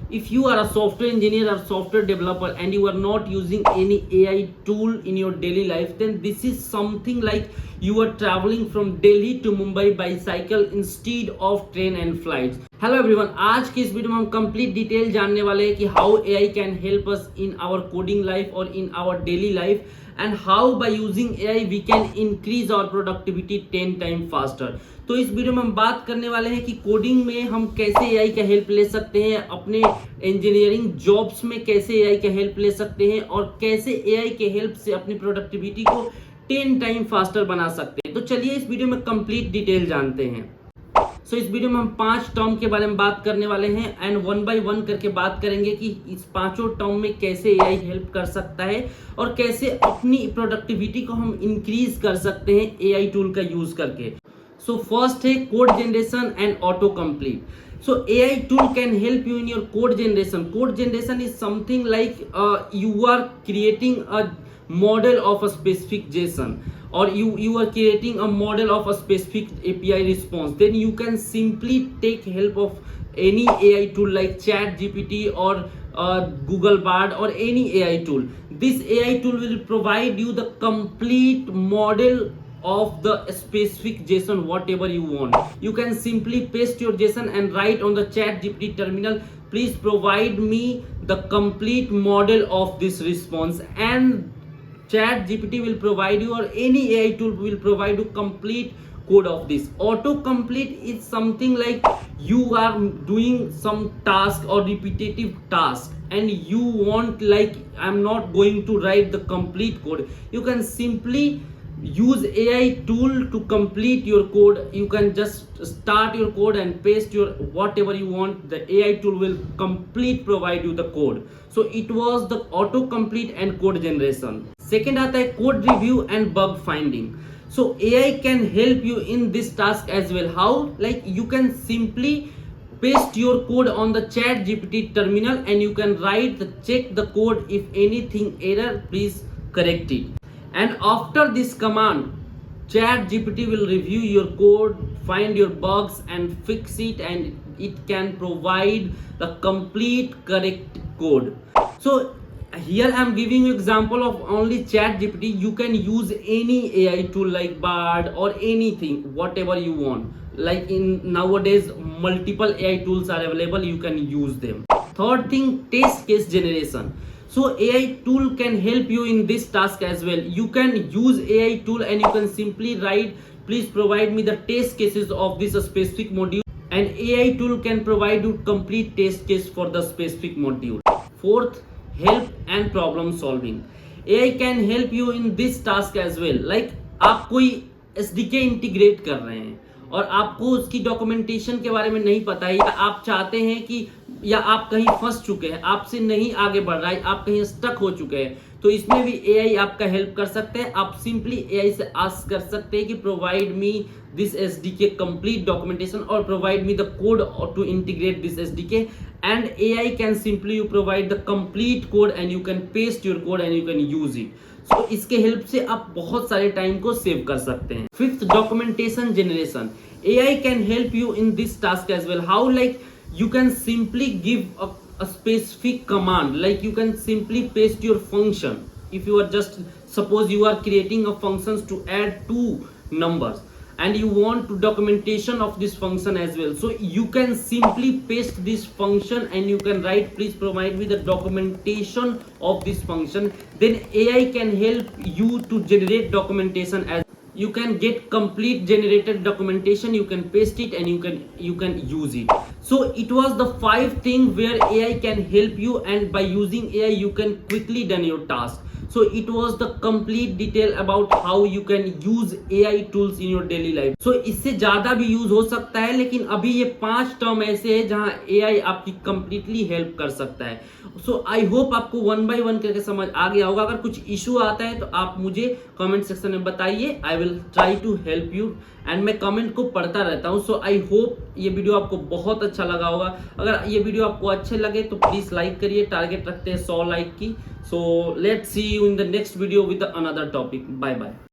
if you are a software engineer or software developer and you are not using any AI tool in your daily life, then this is something like you are traveling from Delhi to Mumbai by cycle instead of train and flights. Hello everyone, आज की इस video में हम complete detail जानने वाले हैं कि how AI can help us in our coding life और in our daily life and how by using AI we can increase our productivity 10 time faster. तो इस वीडियो में हम बात करने वाले हैं कि कोडिंग में हम कैसे एआई का हेल्प ले सकते हैं, अपने इंजीनियरिंग जॉब्स में कैसे एआई का हेल्प ले सकते हैं और कैसे एआई के हेल्प से अपनी प्रोडक्टिविटी को 10 टाइम फास्टर बना सकते हैं। तो चलिए इस वीडियो में कंप्लीट डिटेल जानते हैं। सो इस वीडियो में हम 5 टर्म के बारे में बात करने वाले हैं एंड 1 बाय 1 करके बात करेंगे कि इस पांचों टर्म में कैसे एआई हेल्प कर सकता है और कैसे अपनी प्रोडक्टिविटी को हम इंक्रीज कर सकते हैं एआई टूल का यूज करके। सो फर्स्ट है code generation and auto complete. So AI tool can help you in your code generation. Code generation is something like you are creating a model of a specific JSON or you are creating a model of a specific API response. Then you can simply take help of any AI tool like ChatGPT or Google Bard or any AI tool. This AI tool will provide you the complete model of the specific JSON whatever you want. You can simply paste your JSON and write on the ChatGPT terminal, please provide me the complete model of this response, and ChatGPT will provide you, or any AI tool will provide you complete code of this. Autocomplete is something like you are doing some task or repetitive task and you want, like, I'm not going to write the complete code. You can simply use AI tool to complete your code. You can just start your code and paste your whatever you want. The AI tool will complete provide you the code. So it was the autocomplete and code generation. Second आता है code review and bug finding. So AI can help you in this task as well. How? Like, you can simply paste your code on the ChatGPT terminal and you can check the code. If anything error, please correct it. And after this command, ChatGPT will review your code, find your bugs and fix it, and it can provide the complete correct code. So here I am giving you example of only ChatGPT. You can use any AI tool like Bard or anything, whatever you want. Like in nowadays, multiple AI tools are available. You can use them. Third thing, test case generation. So AI tool can help you in this task as well. You can use AI tool and you can simply write, please provide me the test cases of this specific module, and AI tool can provide you complete test case for the specific module. Fourth, help and problem solving. AI can help you in this task as well. Like, आप कोई SDK integrate कर रहे हैं और आपको उसकी documentation के बारे में नहीं पता है, या आप चाहते हैं कि, या आप कहीं फंस चुके हैं, आपसे नहीं आगे बढ़ रहा है, आप कहीं स्टक हो चुके हैं, तो इसमें भी एआई आपका हेल्प कर सकते हैं। आप सिंपली एआई से आस्क कर सकते हैं कि provide me this SDK complete documentation और provide me the code to integrate this SDK, and AI can simply you provide the complete code and you can paste your code and you can use it. So इसके help से आप बहुत सारे time को save कर सकते हैं। Fifth, documentation generation. AI can help you in this task as well. How? Like, you can simply give a specific command. Like, you can simply paste your function. If you are just, suppose you are creating a functions to add 2 numbers and you want to documentation of this function as well. So you can simply paste this function and you can write, please provide me the documentation of this function. Then AI can help you to generate documentation as you can get complete generated documentation. You can paste it and you can use it. So it was the 5 thing where AI can help you, and by using AI you can quickly done your task. So it was the complete detail about how you can use AI tools in your daily life. So इससे ज़्यादा भी use हो सकता है, लेकिन अभी ये 5 term ऐसे हैं जहाँ AI आपकी completely हेल्प कर सकता है। So I hope आपको 1 by 1 करके समझ आ गया होगा। अगर कुछ इशू आता है तो आप मुझे कमेंट सेक्शन में बताइए, I will try to help you, and मैं कमेंट को पढ़ता रहता हूँ। सो आई होप ये वीडियो आपको बहुत अच्छा लगा होगा। अगर ये वीडियो आपको अच्छे लगे तो प्लीज लाइक करिए, टारगेट रखते हैं 100 लाइक की। So let's see you in the next video with another topic. Bye bye.